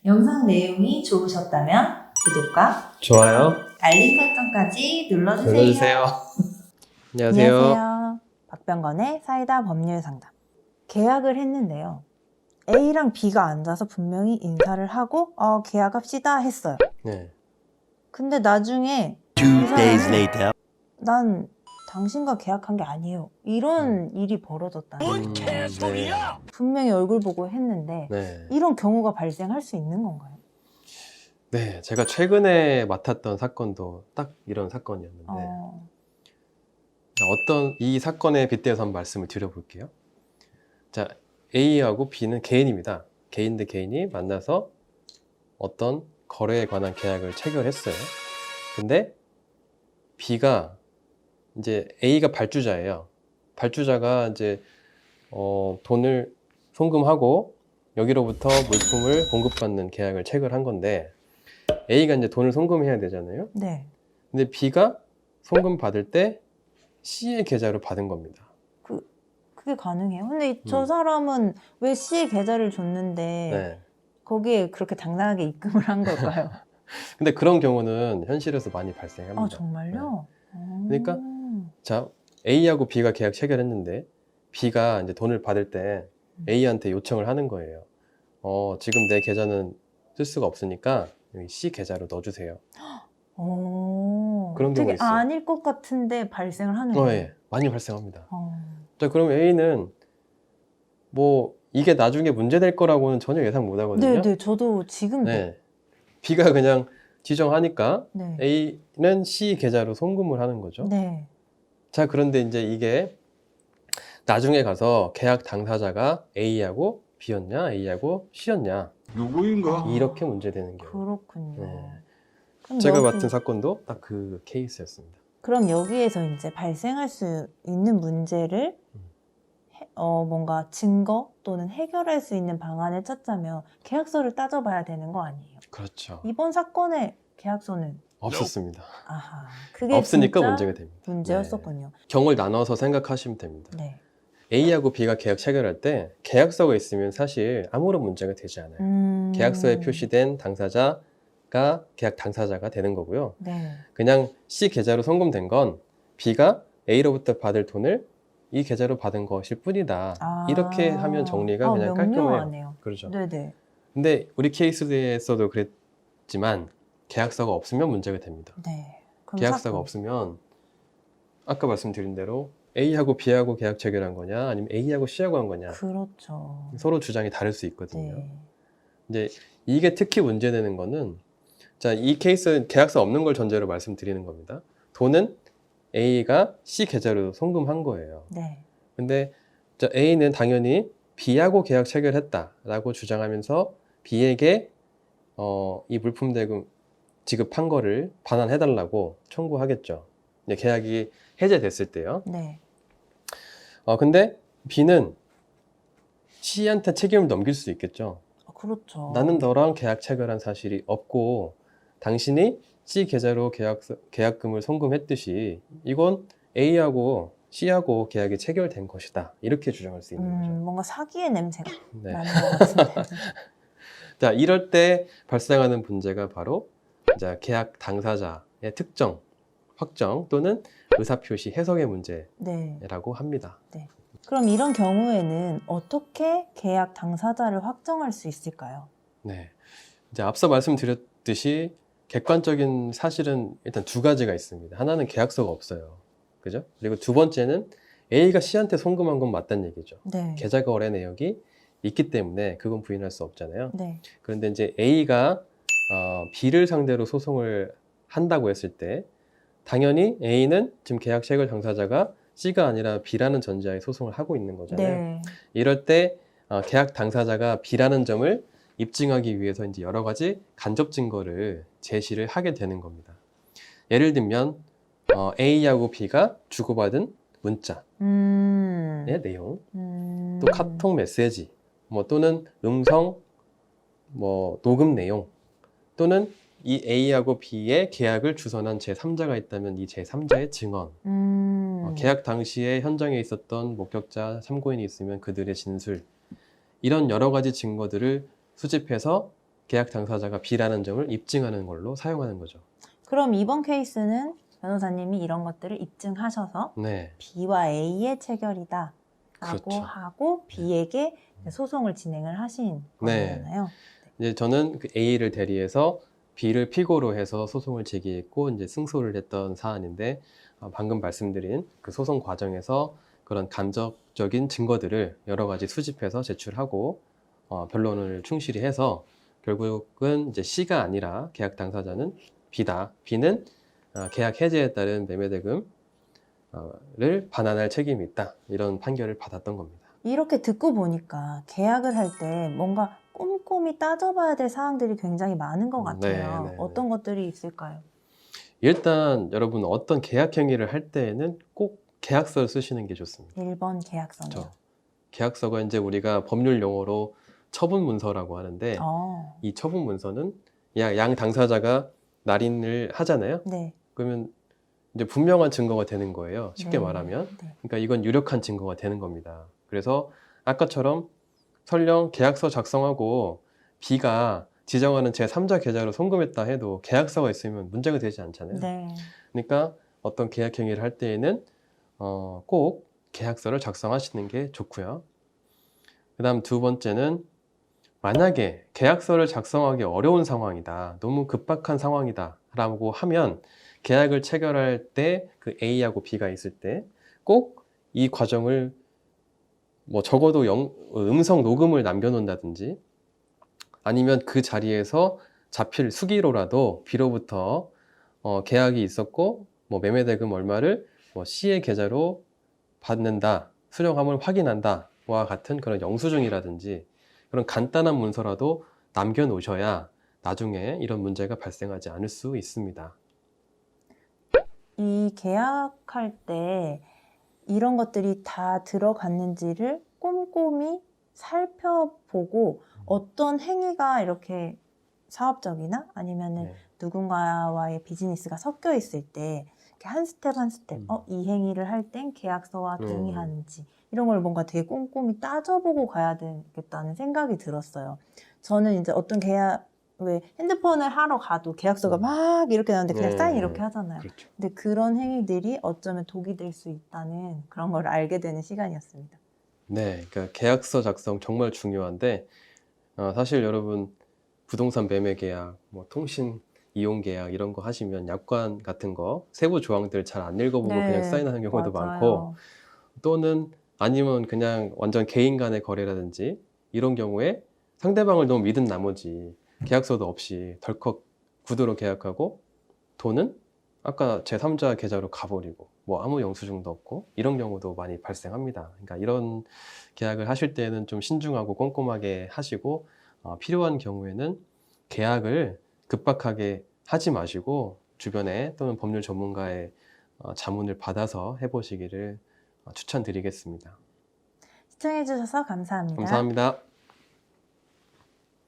영상 내용이 좋으셨다면 구독과 좋아요. 알림 설정까지 눌러주세요. 눌러주세요. 안녕하세요. 박병건의 사이다 법률 상담. 계약을 했는데요. A랑 B가 앉아서 분명히 인사를 하고 계약합시다 했어요. 네. 근데 나중에 Two 이 days 사람이 later. 난 당신과 계약한 게 아니에요. 이런 일이 벌어졌다는 거예요. 네. 분명히 얼굴 보고 했는데 네. 이런 경우가 발생할 수 있는 건가요? 네. 제가 최근에 맡았던 사건도 딱 이런 사건이었는데 어떤 이 사건에 빗대어서 한번 말씀을 드려볼게요. 자, A하고 B는 개인입니다. 개인 대 개인이 만나서 어떤 거래에 관한 계약을 체결했어요. 근데 B가 이제 A가 발주자예요. 발주자가 이제 돈을 송금하고 여기로부터 물품을 공급받는 계약을 체결한 건데 A가 이제 돈을 송금해야 되잖아요. 네. 근데 B가 송금 받을 때 C의 계좌로 받은 겁니다. 그게 가능해요? 근데 저 사람은 왜 C의 계좌를 줬는데 네. 거기에 그렇게 당당하게 입금을 한 걸까요? 근데 그런 경우는 현실에서 많이 발생합니다. 아, 정말요? 그러니까 자, A하고 B가 계약 체결했는데 B가 이제 돈을 받을 때 A한테 요청을 하는 거예요. 지금 내 계좌는 쓸 수가 없으니까 여기 C 계좌로 넣어주세요. 그런 경우가 되게 있어요. 아닐 것 같은데 발생을 하는 거예요. 예, 많이 발생합니다. 자, 그럼 A는 뭐 이게 나중에 문제될 거라고는 전혀 예상 못 하거든요. 네, 저도 지금도. 네. B가 그냥 지정하니까 네. A는 C 계좌로 송금을 하는 거죠. 네. 자, 그런데 이제 이게 나중에 가서 계약 당사자가 A하고 B였냐, A하고 C였냐, 누구인가? 이렇게 문제되는 경우. 그렇군요. 네. 그럼 제가 맡은 사건도 딱 그 케이스였습니다. 그럼 여기에서 이제 발생할 수 있는 문제를 뭔가 증거 또는 해결할 수 있는 방안을 찾자면 계약서를 따져봐야 되는 거 아니에요? 그렇죠. 이번 사건의 계약서는 없었습니다. 아하, 그게 없으니까 진짜 문제가 됩니다. 문제였었군요. 네. 경우를 나눠서 생각하시면 됩니다. 네. A하고 B가 계약 체결할 때 계약서가 있으면 사실 아무런 문제가 되지 않아요. 계약서에 표시된 당사자가 계약 당사자가 되는 거고요. 네. 그냥 C 계좌로 송금된 건 B가 A로부터 받을 돈을 이 계좌로 받은 것일 뿐이다. 이렇게 하면 정리가 그냥 깔끔해요. 명료하네요. 그렇죠. 네네. 근데 우리 케이스에서도 그랬지만 계약서가 없으면 문제가 됩니다. 네. 그럼 계약서가 없으면 아까 말씀드린 대로 A하고 B하고 계약 체결한 거냐 아니면 A하고 C하고 한 거냐 그렇죠. 서로 주장이 다를 수 있거든요. 네. 이제 이게 특히 문제되는 거는 자, 이 케이스는 계약서 없는 걸 전제로 말씀드리는 겁니다. 돈은 A가 C 계좌로 송금한 거예요. 네. 근데 자, A는 당연히 B하고 계약 체결했다라고 주장하면서 B에게 이 물품 대금 지급한 거를 반환해달라고 청구하겠죠. 이제 계약이 해제됐을 때요. 네. 근데 B는 C한테 책임을 넘길 수 있겠죠. 그렇죠. 나는 너랑 계약 체결한 사실이 없고 당신이 C 계좌로 계약금을 송금했듯이 이건 A하고 C하고 계약이 체결된 것이다. 이렇게 주장할 수 있는 거죠. 뭔가 사기의 냄새가 네. 나는 것 같은데. 자, 이럴 때 발생하는 문제가 바로 이제 계약 당사자의 특정, 확정 또는 의사표시 해석의 문제라고 네. 합니다. 그럼 이런 경우에는 어떻게 계약 당사자를 확정할 수 있을까요? 네. 이제 앞서 말씀드렸듯이 객관적인 사실은 일단 두 가지가 있습니다. 하나는 계약서가 없어요. 그죠? 그리고 두 번째는 A가 C한테 송금한 건 맞다는 얘기죠. 네. 계좌 거래 내역이 있기 때문에 그건 부인할 수 없잖아요. 네. 그런데 이제 A가 B를 상대로 소송을 한다고 했을 때 당연히 A는 지금 계약 체결 당사자가 C가 아니라 B라는 전제하에 소송을 하고 있는 거잖아요. 네. 이럴 때 계약 당사자가 B라는 점을 입증하기 위해서 이제 여러 가지 간접 증거를 제시를 하게 되는 겁니다. 예를 들면 A하고 B가 주고받은 문자의 내용, 또 카톡 메시지, 뭐 또는 음성, 뭐 녹음 내용, 또는 이 A하고 B의 계약을 주선한 제3자가 있다면 이 제3자의 증언, 계약 당시에 현장에 있었던 목격자, 참고인이 있으면 그들의 진술, 이런 여러 가지 증거들을 수집해서 계약 당사자가 B라는 점을 입증하는 걸로 사용하는 거죠. 그럼 이번 케이스는 변호사님이 이런 것들을 입증하셔서 네, B와 A의 체결이다 라고 그렇죠. 하고 B에게 소송을 진행을 하신 네. 거잖아요. 이제 저는 그 A를 대리해서 B를 피고로 해서 소송을 제기했고 이제 승소를 했던 사안인데 방금 말씀드린 그 소송 과정에서 그런 간접적인 증거들을 여러 가지 수집해서 제출하고 변론을 충실히 해서 결국은 이제 C가 아니라 계약 당사자는 B다. B는 계약 해지에 따른 매매대금을 반환할 책임이 있다. 이런 판결을 받았던 겁니다. 이렇게 듣고 보니까 계약을 할 때 뭔가 꼼꼼히 따져봐야 될 사항들이 굉장히 많은 것 같아요. 네. 어떤 것들이 있을까요? 일단 여러분 어떤 계약 행위를 할 때에는 꼭 계약서를 쓰시는 게 좋습니다. 1번 계약서요. 그렇죠. 계약서가 이제 우리가 법률 용어로 처분 문서라고 하는데 이 처분 문서는 양 당사자가 날인을 하잖아요. 네. 그러면 이제 분명한 증거가 되는 거예요. 쉽게 네. 말하면. 네. 그러니까 이건 유력한 증거가 되는 겁니다. 그래서 아까처럼 설령 계약서 작성하고 B가 지정하는 제3자 계좌로 송금했다 해도 계약서가 있으면 문제가 되지 않잖아요. 네. 그러니까 어떤 계약 행위를 할 때에는 꼭 계약서를 작성하시는 게 좋고요. 그 다음 두 번째는 만약에 계약서를 작성하기 어려운 상황이다, 너무 급박한 상황이다 라고 하면 계약을 체결할 때 그 A하고 B가 있을 때 꼭 이 과정을 뭐 적어도 음성 녹음을 남겨놓는다든지 아니면 그 자리에서 자필 수기로라도 B로부터 계약이 있었고 뭐 매매대금 얼마를 뭐 C의 계좌로 받는다, 수령함을 확인한다와 같은 그런 영수증이라든지 그런 간단한 문서라도 남겨놓으셔야 나중에 이런 문제가 발생하지 않을 수 있습니다. 이 계약할 때 이런 것들이 다 들어갔는지를 꼼꼼히 살펴보고 어떤 행위가 이렇게 사업적이나 아니면은 네. 누군가와의 비즈니스가 섞여 있을 때 이렇게 한 스텝 한 스텝 이 행위를 할 땐 계약서와 동의하는지 이런 걸 뭔가 되게 꼼꼼히 따져보고 가야 되겠다는 생각이 들었어요. 저는 이제 어떤 계약 왜 핸드폰을 하러 가도 계약서가 막 이렇게 나오는데 그냥 네. 사인 이렇게 하잖아요. 그렇죠. 근데 그런 행위들이 어쩌면 독이 될 수 있다는 그런 걸 알게 되는 시간이었습니다. 네, 그러니까 계약서 작성 정말 중요한데 사실 여러분 부동산 매매 계약, 뭐 통신 이용 계약 이런 거 하시면 약관 같은 거 세부 조항들 잘 안 읽어보고 네, 그냥 사인하는 경우도 맞아요. 많고 또는 아니면 그냥 완전 개인 간의 거래라든지 이런 경우에 상대방을 너무 믿은 나머지 계약서도 없이 덜컥 구두로 계약하고 돈은 아까 제3자 계좌로 가버리고 뭐 아무 영수증도 없고 이런 경우도 많이 발생합니다. 그러니까 이런 계약을 하실 때는 좀 신중하고 꼼꼼하게 하시고 필요한 경우에는 계약을 급박하게 하지 마시고 주변에 또는 법률 전문가의 자문을 받아서 해보시기를 추천드리겠습니다. 시청해주셔서 감사합니다. 감사합니다.